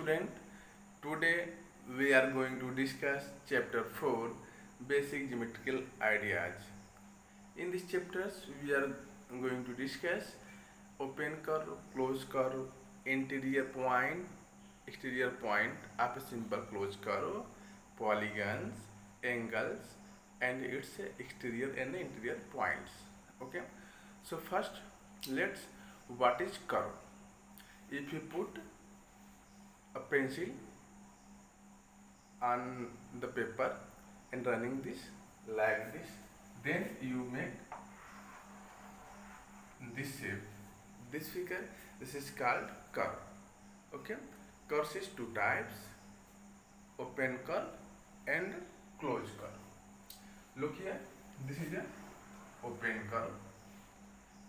student, today we are going to discuss chapter 4 basic geometrical ideas. In this chapters we are going to discuss open curve, closed curve, interior point, exterior point of a simple closed curve, polygons, angles and its exterior and interior points. Okay, so first let's what is curve. If you put a pencil on the paper and running this like this, then you make this shape, this figure. This is called curve. Okay, curves is two types: open curve and closed curve. Look here, this is a open curve,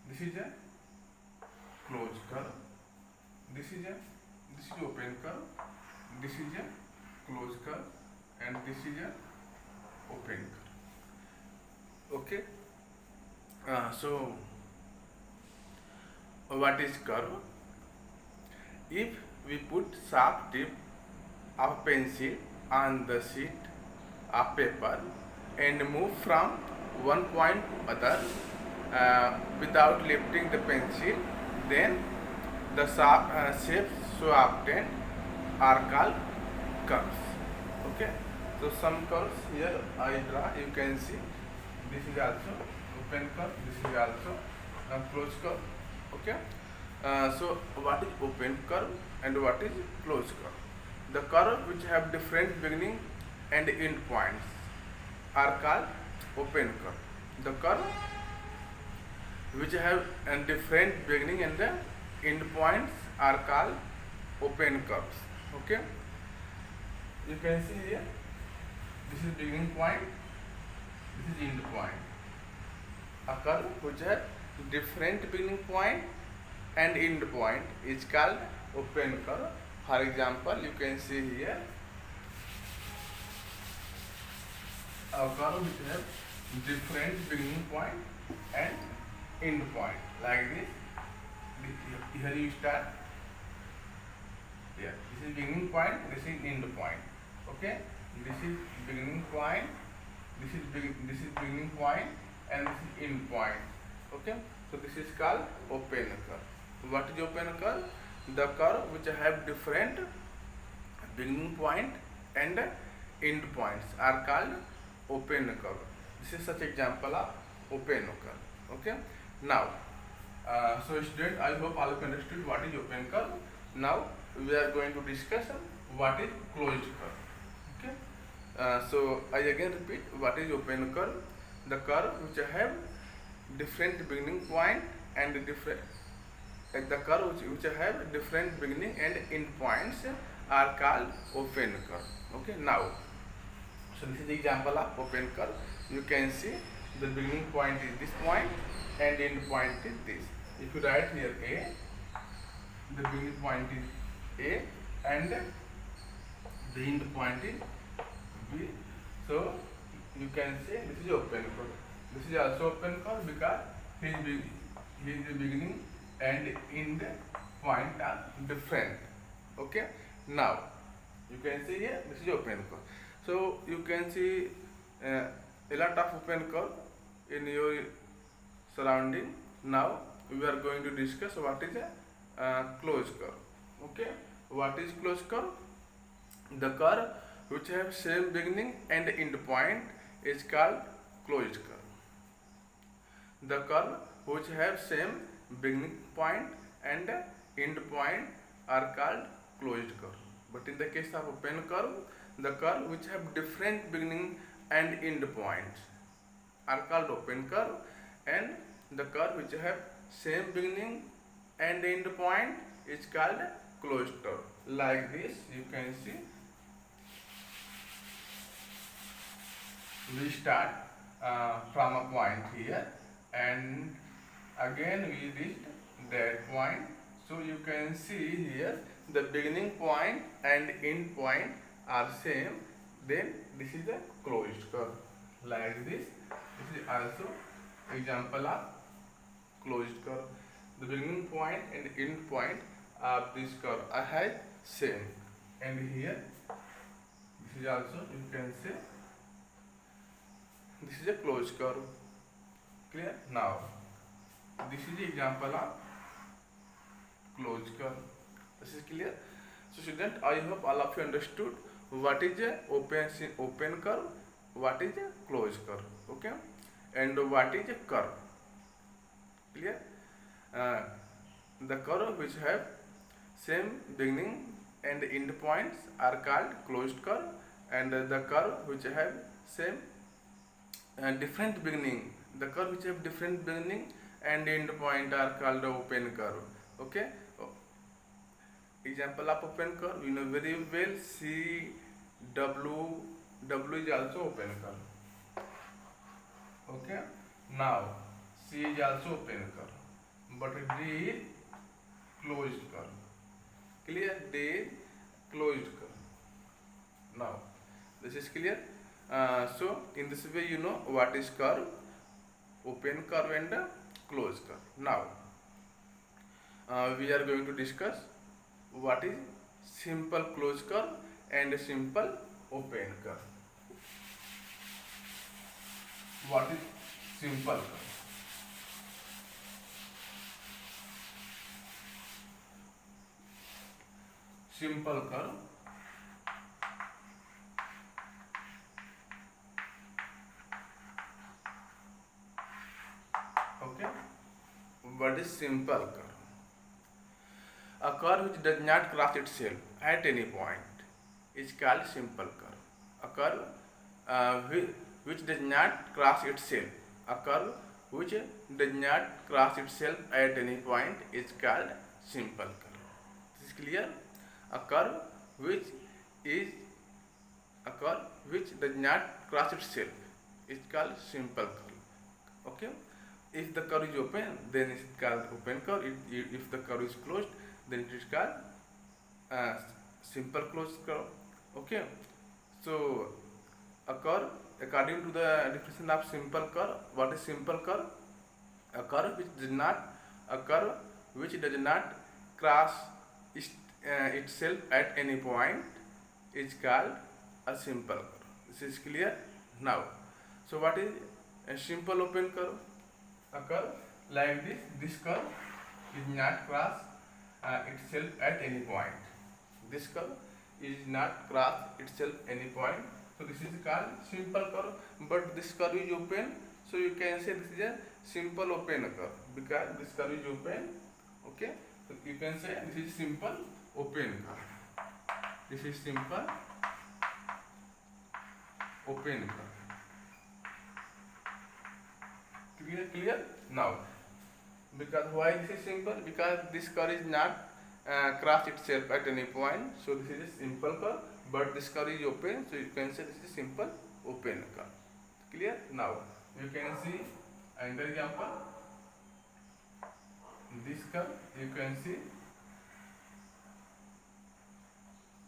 this is a closed curve, this is open curve, this is a closed curve, and this is a open curve. Okay, so what is curve? If we put sharp tip of pencil on the sheet of paper and move from one point to other without lifting the pencil, then the shapes so obtained are called curves. Okay, so some curves here I draw. You can see this is also open curve, this is also closed curve. Okay, so what is open curve and what is closed curve? The curve which have different beginning and end points are called open curve. The curve which have a different beginning and the end points are called open curves. Okay, you can see here, this is beginning point, this is end point. A curve which has different beginning point and end point is called open curve. For example, you can see here a curve which has different beginning point and end point like this. Here you start. Here, this is beginning point, this is end point. Okay, this is beginning point, this is beginning point, and this is end point. Okay, so this is called open curve. What is open curve? The curve which have different beginning point and end points are called open curve. This is such example of open curve. Okay, now so student, I hope all of you understood what is open curve. Now we are going to discuss what is closed curve. Okay, so I again repeat, what is open curve? The curve which have different beginning point and different the curve which have different beginning and end points are called open curve. Okay, now so this is the example of open curve. You can see the beginning point is this point and end point is this. If you write here A, the beginning point is A and the end point is B. So you can say this is open curve. This is also open curve because his beginning and end point are different. Okay, now you can see here this is open curve. So you can see a lot of open curve in your surrounding. Now we are going to discuss what is a closed curve. Okay, what is closed curve? The curve which have same beginning and end point is called closed curve. The curve which have same beginning point and end point are called closed curve. But in the case of open curve, the curve which have different beginning and end points are called open curve, and the curve which have same beginning and end point is called closed curve. Like this, you can see we start from a point here and again we reach that point. So you can see here the beginning point and end point are same, then this is a closed curve. Like this is also example of closed curve. The beginning point and end point of this curve are same. and here this is also, you can say, this is a closed curve. Clear? Now this is the example of closed curve. This is clear. So student, I hope all of you understood what is a open curve, what is a closed curve, okay, and what is a curve. Clear? uh, the curve which have same beginning and end points are called closed curve, and the curve which have same different beginning, the curve which have different beginning and end point are called open curve. Okay. Example of open curve, you know very well, C W is also open curve. Okay. Now C is also open curve, but D is closed curve. Clear? D is closed curve. Now this is clear. So in this way, you know what is curve, open curve and closed curve. Now we are going to discuss what is simple closed curve and simple open curve. What is simple curve? Simple curve, okay. What is simple curve? A curve which does not cross itself at any point is called simple curve. A curve which does not cross itself, a curve which does not cross itself at any point is called simple curve. This is clear? A curve which does not cross itself is called simple curve. Okay. If the curve is open, then it is called open curve. If the curve is closed, then it is called simple closed curve. Okay. So a curve, according to the definition of simple curve, what is simple curve? A curve which does not cross itself at any point is called a simple curve. This is clear now. So what is a simple open curve? A curve like this. This curve is not cross itself at any point. This curve is not cross itself any point. So this is called simple curve. But this curve is open, so you can say this is a simple open curve because this curve is open. Okay. So you can say this is simple open curve. This is simple open curve. Clear? Now, because why this is simple? Because this curve is not cross itself at any point, so this is a simple curve. But this curve is open, so you can say this is simple open curve. Clear? Now you can see another example. This curve, you can see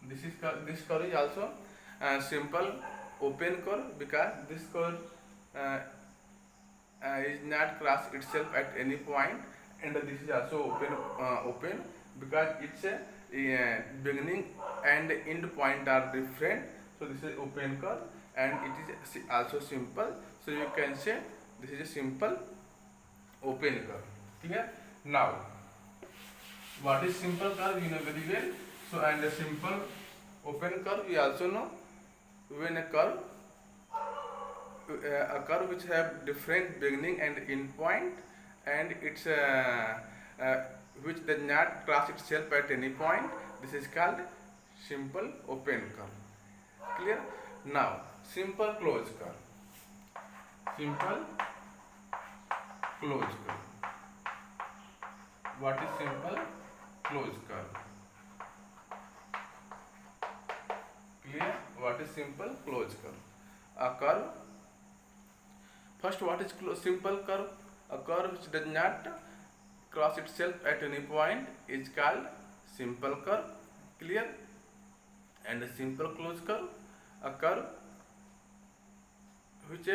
this curve is also simple open curve because this curve is not cross itself at any point, and this is also open because its beginning and end point are different. So this is open curve and it is also simple. So you can say this is a simple open curve. Clear? Now what is simple curve, you know very well. So and a simple open curve you also know. When a curve which have different beginning and end point, and it's which does not cross itself at any point, this is called simple open curve. Clear? Now simple closed curve. Simple closed curve. What is simple closed curve? Clear? What is simple closed curve? A curve. First, what is simple curve? A curve which does not cross itself at any point is called simple curve. Clear? And a simple closed curve, a curve which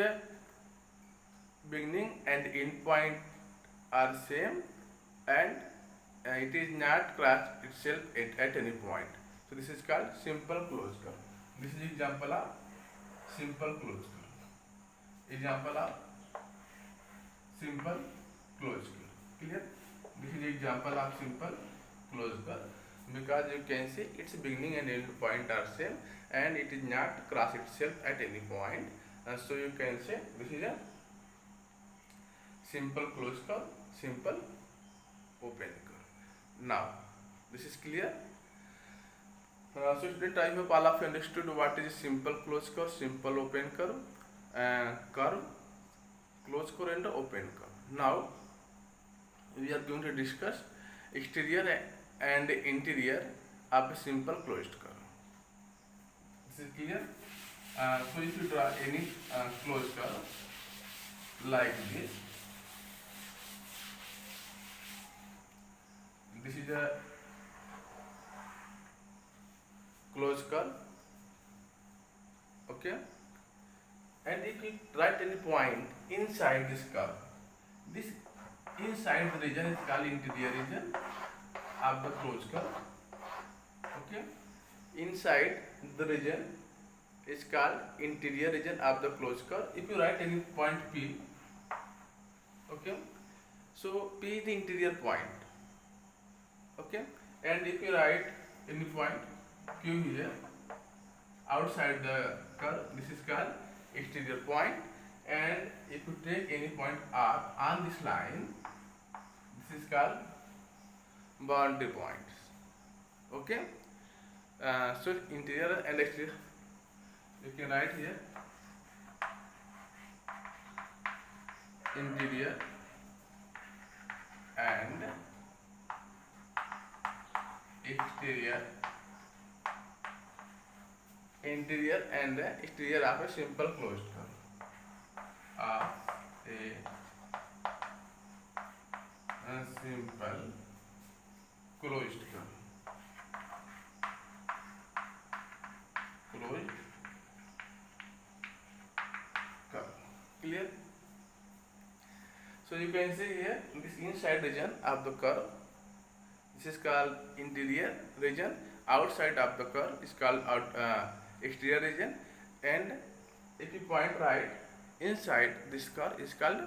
beginning and end point are same and it is not cross itself at any point. So this is called simple closed curve. This is example of simple closed curve. Example of simple closed curve. Clear? This is example of simple closed curve, because you can see its beginning and end point are same, and it is not cross itself at any point. So you can say this is a simple closed curve, simple open curve. Now this is clear. So student, I hope all of you understood what is simple closed curve, simple open curve, curve, closed curve and open curve. Now we are going to discuss exterior and interior of a simple closed curve. This is clear. So if you draw any closed curve like this, this is a closed curve, okay, and if you write any point inside this curve, this inside the region is called interior region of the closed curve, okay. Inside the region is called interior region of the closed curve. If you write any point P, okay, so P is the interior point, okay, and if you write any point Q here outside the curve, this is called exterior point. And if you take any point R on this line, this is called boundary points, okay. So interior and exterior, you can write here interior and exterior, interior and exterior of a simple closed curve, of a simple closed curve, closed curve. Clear? So you can see here this inside region of the curve, this is called interior region. Outside of the curve is called exterior region, and if you point right inside this curve is called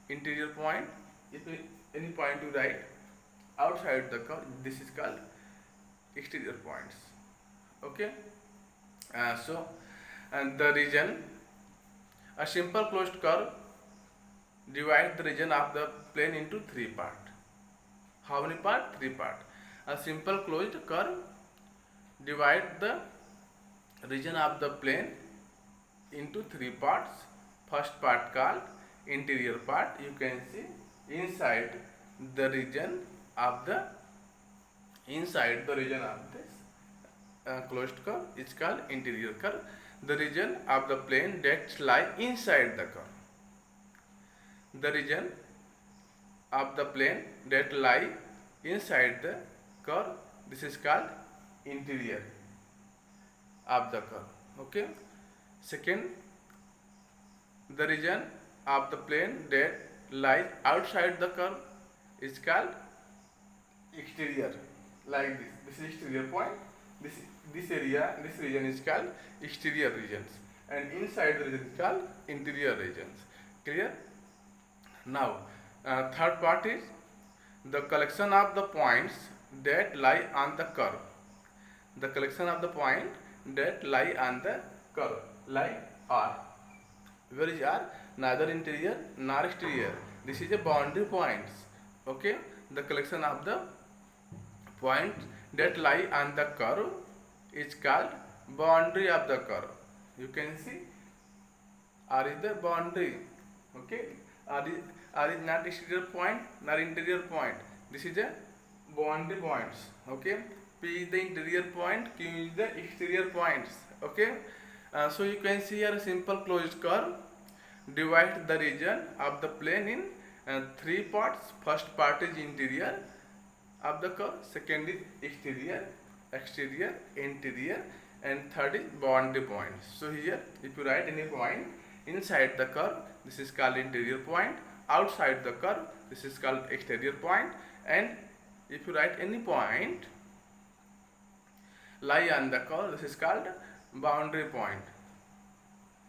interior point. If you, any point you write outside the curve, this is called exterior points, okay. So and the region, a simple closed curve divides the region of the plane into three parts. How many parts? Three parts. A simple closed curve divide the region of the plane into three parts. First part called interior part. You can see inside the region of the this closed curve is called interior curve. The region of the plane that lie inside the curve. The region of the plane that lie inside the curve, this is called interior of the curve, okay. Second, the region of the plane that lies outside the curve is called exterior, like this. This is exterior point. This area, this region is called exterior regions, and inside the region is called interior regions. Clear? Now, third part is the collection of the points that lie on the curve. The collection of the point that lie on the curve, like R. Where is R? Neither interior nor exterior. This is a boundary points, okay. The collection of the points that lie on the curve is called boundary of the curve. You can see R is the boundary, okay. R is not exterior point nor interior point. This is a boundary points, okay. P is the interior point, Q is the exterior points, okay. So you can see here a simple closed curve divides the region of the plane in three parts. First part is interior of the curve, second is exterior, interior, and third is boundary points. So here if you write any point inside the curve, this is called interior point. Outside the curve, this is called exterior point. And if you write any point lie on the curve. This is called boundary point.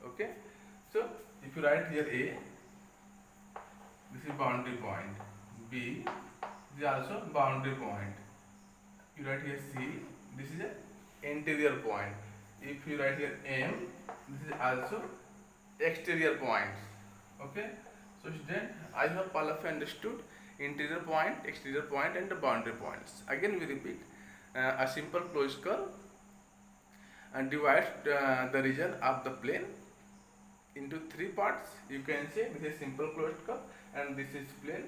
Okay, so if you write here A, this is boundary point. B, this is also boundary point. You write here C, this is a interior point. If you write here M, this is also exterior point. Okay, so student, I hope all of you understood interior point, exterior point, and the boundary points. Again we repeat, a simple closed curve and divides the region of the plane into three parts. You can say this is simple closed curve and this is plane.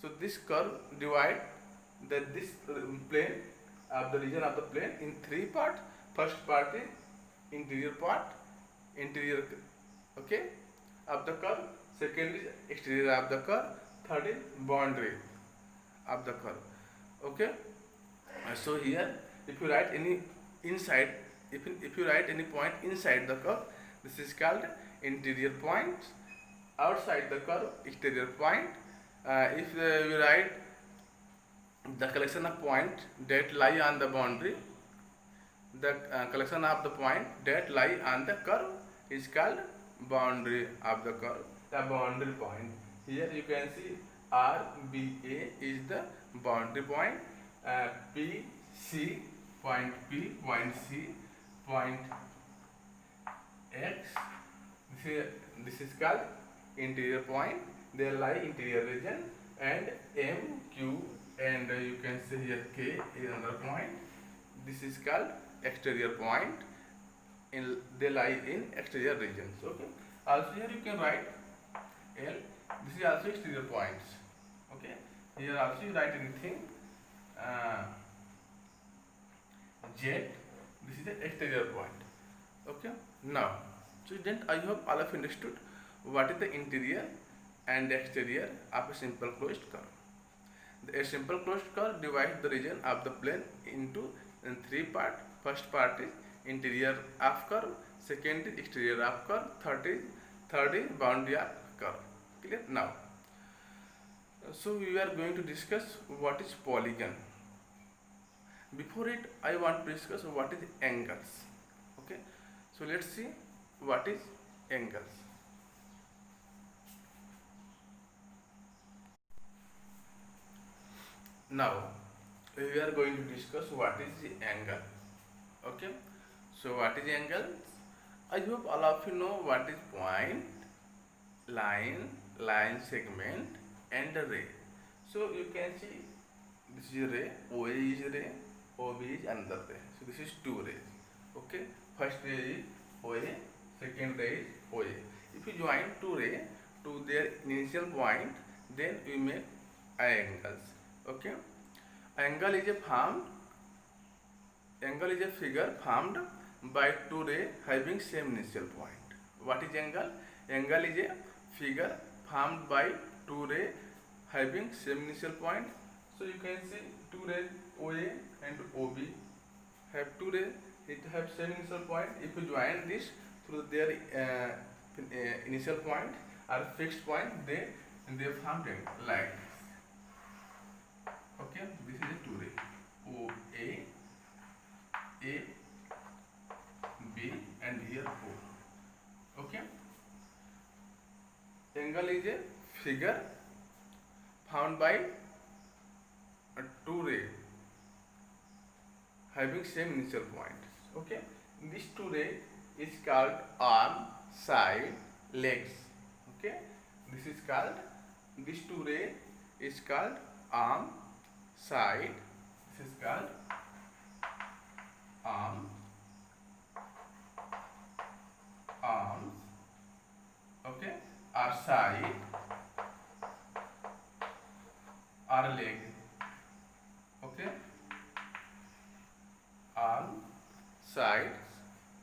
So this curve divide this plane of the region of the plane in three parts. First part is interior part, interior, okay, of the curve. Second is exterior of the curve. Third is boundary of the curve. Okay. So here, if you write any inside, if you write any point inside the curve, this is called interior point. Outside the curve, exterior point. If you write the collection of points that lie on the boundary, the collection of the point that lie on the curve is called boundary of the curve, the boundary point. Here you can see RBA is the boundary point, PC, point P, point C, point X. This is called interior point. They lie interior region, and M, Q, and you can see here K is another point. This is called exterior point. They lie in exterior regions. Okay. Also here you can write L. This is also exterior points. Okay. Here also you write anything. Z. This is the exterior point. Okay. Now, student, I hope all of you understood what is the interior and exterior of a simple closed curve. A simple closed curve divides the region of the plane into three parts. First part is interior of curve, second is exterior of curve, third is boundary of curve. Clear? Now, so we are going to discuss what is polygon. Before it, I want to discuss what is angles. Okay, so let's see what is angles. Now we are going to discuss what is the angle. Okay, so what is angle? I hope all of you know what is point, line segment, and a ray. So you can see this is a ray, OA is a ray, OB is another ray. So this is two rays. Okay, first ray is OA, second ray is OA. If you join two rays to their initial point, then we make angles. Okay, angle is a figure formed by two rays having same initial point. What is angle? Angle is a figure formed by two rays having same initial point. So you can see two rays OA and OB have two rays. It have same initial point. If you join this through their initial point or fixed point, they formed a line. Okay, this is a two ray OA, A, B, and here O. Okay, angle is a figure found by a two ray having same initial point. Okay, this two ray is called arm, side, legs. Okay, this is called, this two ray is called arm, side. This is called arm, arms, okay, or side, or leg. Okay, arm, side,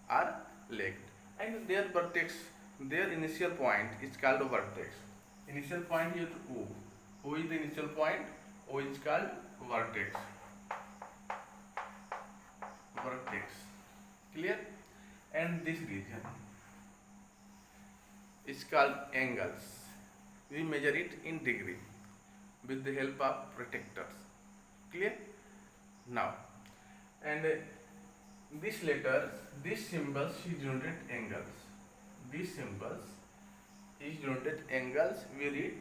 or leg, and their vertex, their initial point is called a vertex. Initial point here to O. O is the initial point. O is called vertex. Vertex. Clear? And this region is called angles. We measure it in degree with the help of protractors. Clear? Now, and these letters, these symbols is denoted angles. These symbols is denoted angles. We read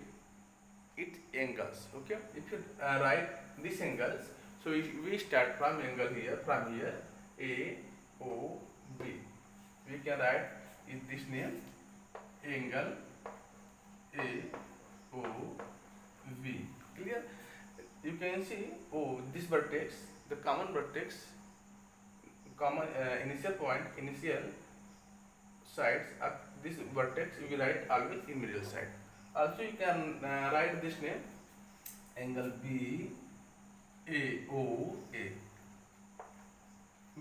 it angles. Okay. If you write these angles, so we start from angle here. From here, A, O, B. We can write in this name angle A, O, V. Clear? You can see this vertex, the common vertex, common initial point, initial sides of this vertex we write always in middle side. Also you can write this name angle B, A, O, A,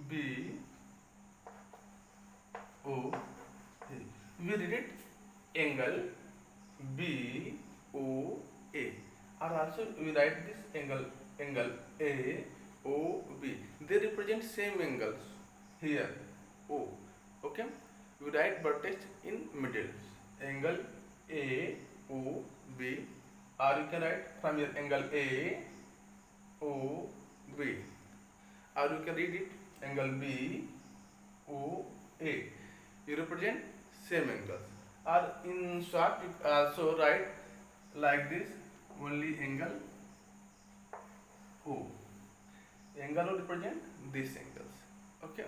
B, O, A. We read it angle B, O, A. Or also we write this angle A, O, B. They represent same angles here, O. Okay. We write vertex in middle, angle A, O, B. Or you can write from here angle A, O, B. Or you can read it angle B, O, A. You represent same angles. Or in short, you also write like this, only angle O. Angle O represent these angles. Okay.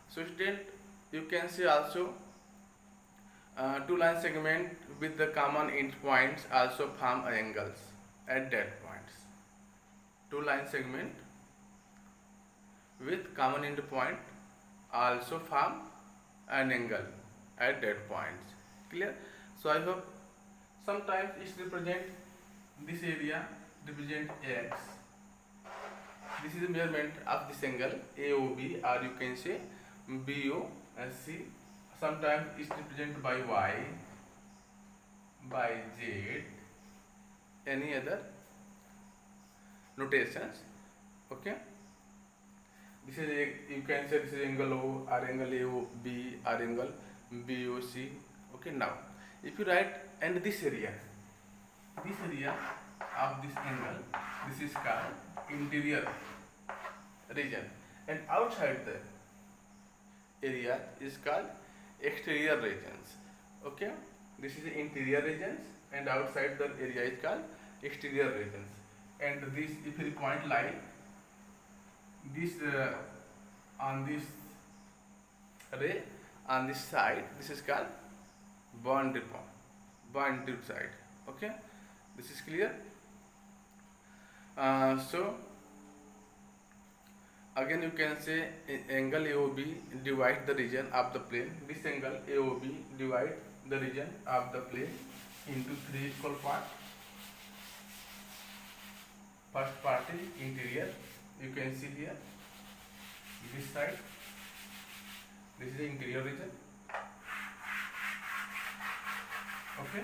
So student, you can see also two line segment with the common end points also form angles at that points. Two line segment with common end point also form an angle at that points. Clear? So I hope sometimes it represent this area represent X. This is the measurement of this angle AOB, or you can say BOC. Sometimes it is represented by Y, by Z, any other notations. Okay. This is you can say this is angle O, or angle AOB, or angle BOC. Okay. Now, if you write and this area of this angle, this is called interior region, and outside the area is called exterior regions. Okay. This is the interior regions, and outside the area is called exterior regions. And this, if you point line, this on this ray on this side, this is called boundary side. Okay. This is clear. So again you can say angle AOB divide the region of the plane. This angle AOB divide the region of the plane into three equal parts. First part is interior. You can see here this side. This is the interior region. Okay.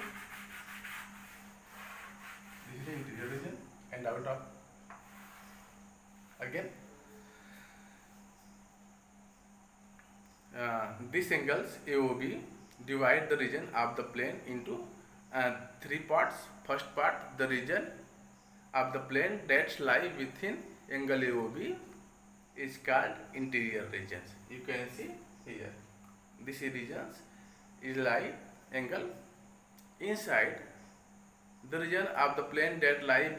This is the interior region, and out of again these angles AOB divide the region of the plane into three parts. First part, the region of the plane that lie within angle AOB is called interior regions. You can see here this regions is lie angle inside the region of the plane that lie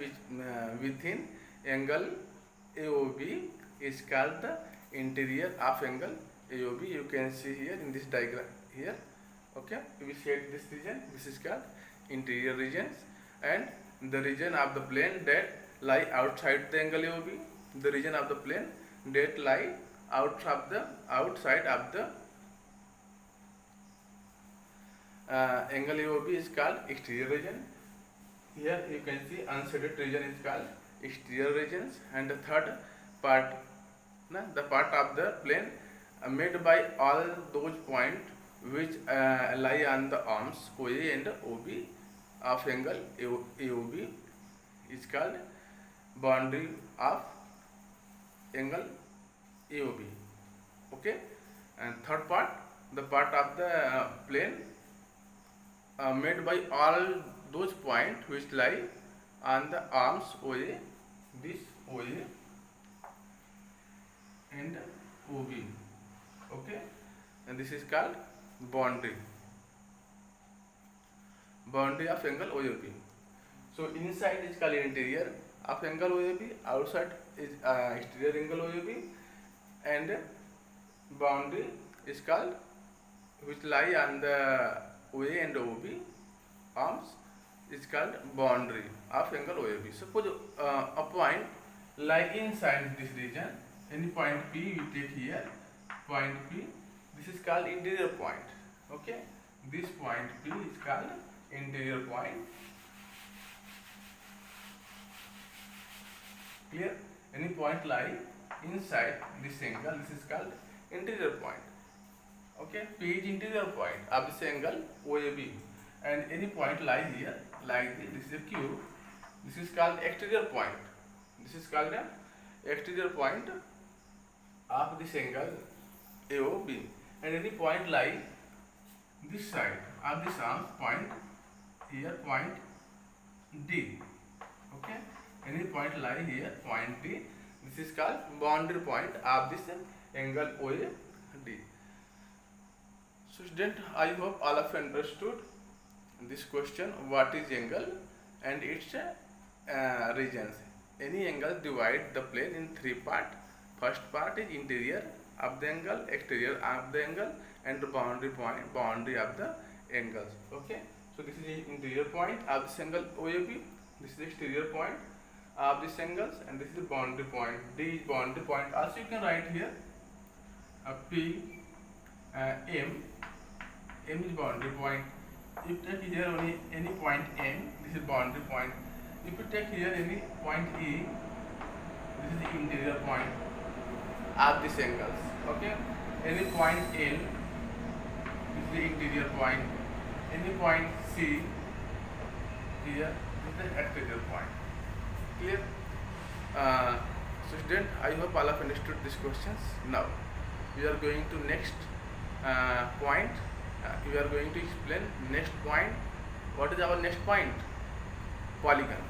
within angle AOB is called the interior of angle AOB. You can see here in this diagram here. Okay, we shade this region. This is called interior regions, and the region of the plane that lie outside the angle AOB, the region of the plane that lie outside of the angle AOB is called exterior region. Here you can see unshaded region is called exterior regions, and the third part, the part of the plane made by all those points which lie on the arms OA and OB of angle AOB is called boundary of angle AOB. Okay, and third part, the part of the plane made by all those points which lie on the arms OA, this OA and OB. Okay, and this is called boundary of angle OAB. So inside is called interior of angle OAB, outside is exterior angle OAB, and boundary is called which lie on the OA and OB arms is called boundary of angle OAB. Suppose a point lie inside this region, any point P we take here, point P, this is called interior point. Okay, this point P is called interior point. Clear? Any point lie inside this angle, this is called interior point. Okay, P is interior point of this angle OAB, and any point lie here like this. This is a cube. This is called exterior point. This is called an exterior point of this angle AOB, and any point lie this side of this arm point here, point D. Okay, any point lie here, point D. This is called boundary point of this angle OAD. So student, I hope all of you understood this question, what is angle and its regions. Any angle divide the plane in three parts. First part is interior of the angle, exterior of the angle, and the boundary point, boundary of the angles. Okay, so this is the interior point of this angle OAB, this is the exterior point of these angles, and this is the boundary point. D is boundary point. Also you can write here P, M. M is boundary point. If you take here only any point M, this is boundary point. If you take here any point E, this is the interior point of these angles. Okay, any point L, this is the interior point. Any point C here, this is the exterior point. Clear? So student, I hope all have understood these questions. Now we are going to next point. We are going to explain next point. What is our next point? Polygon.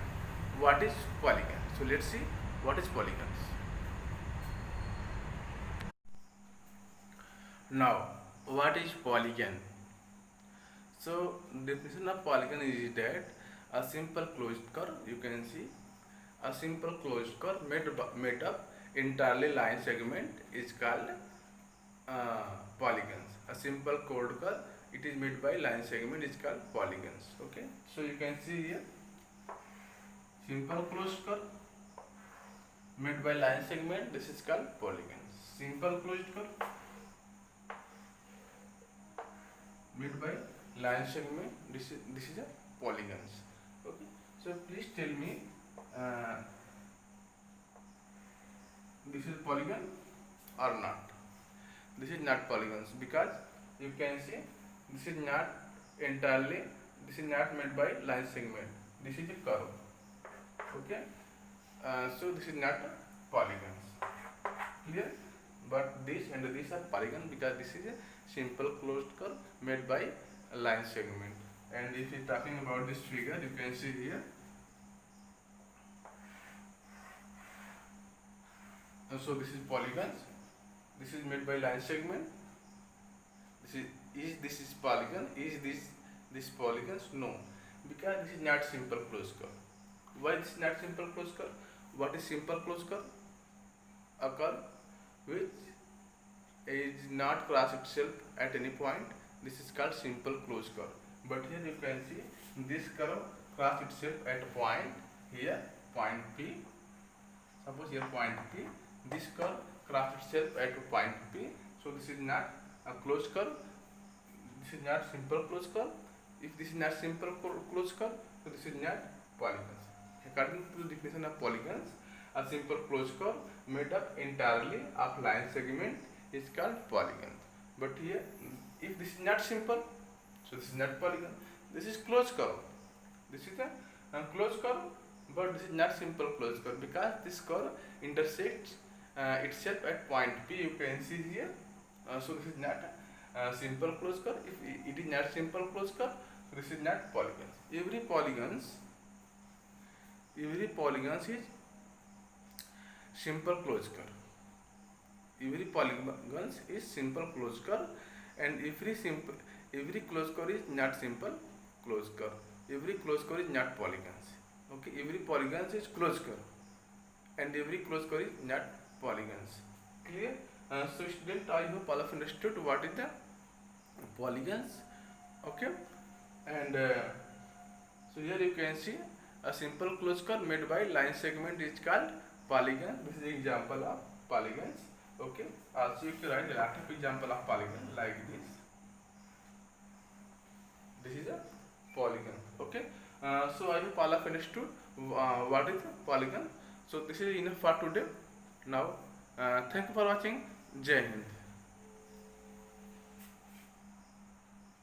What is polygon? So let's see what is polygons. Now, what is polygon? So definition of polygon is that a simple closed curve, you can see a simple closed curve made up entirely line segment is called polygons. A simple chord curve, it is made by line segment, is called polygons. Okay, so you can see here simple closed curve made by line segment, this is called polygons. Simple closed curve made by line segment, this is a polygons. Okay, so please tell me this is polygon or not. This is not polygons, because you can see this is not entirely, this is not made by line segment, this is a curve. Okay, so this is not polygons. Clear? But this and this are polygon, because this is a simple closed curve made by a line segment. And if you are talking about this figure, you can see here. So this is polygons. This is made by line segment. This is polygon? Is this polygons? No, because this is not simple closed curve. Why this is not simple closed curve? What is simple closed curve? A curve which is not cross itself at any point. This is called simple closed curve. But here you can see this curve cross itself at a point here, point P. Suppose here point P. This curve cross itself at a point P. So this is not a closed curve. This is not simple closed curve. If this is not simple closed curve, so this is not polygons. According to the definition of polygons, a simple closed curve made up entirely of line segment is called polygon. But here, if this is not simple, so this is not polygon. This is closed curve. This is a closed curve, but this is not simple closed curve, because this curve intersects itself at point P. You can see here. So this is not a simple closed curve. If it is not simple closed curve, so this is not polygons. Every polygons is simple closed curve. every polygons is simple closed curve, and every closed curve is not simple closed curve. Every closed curve is not polygons. Okay, every polygons is closed curve, and every closed curve is not polygons. Clear? So student, I hope all of you understood what is the polygons. Okay, and so here you can see a simple closed curve made by line segment is called polygon. This is an example of polygons. Okay, also you can write a lot of example of polygon like this. This is a polygon. Okay, so I hope all of you understood what is a polygon. So this is enough for today. Now, thank you for watching. Jai Hind.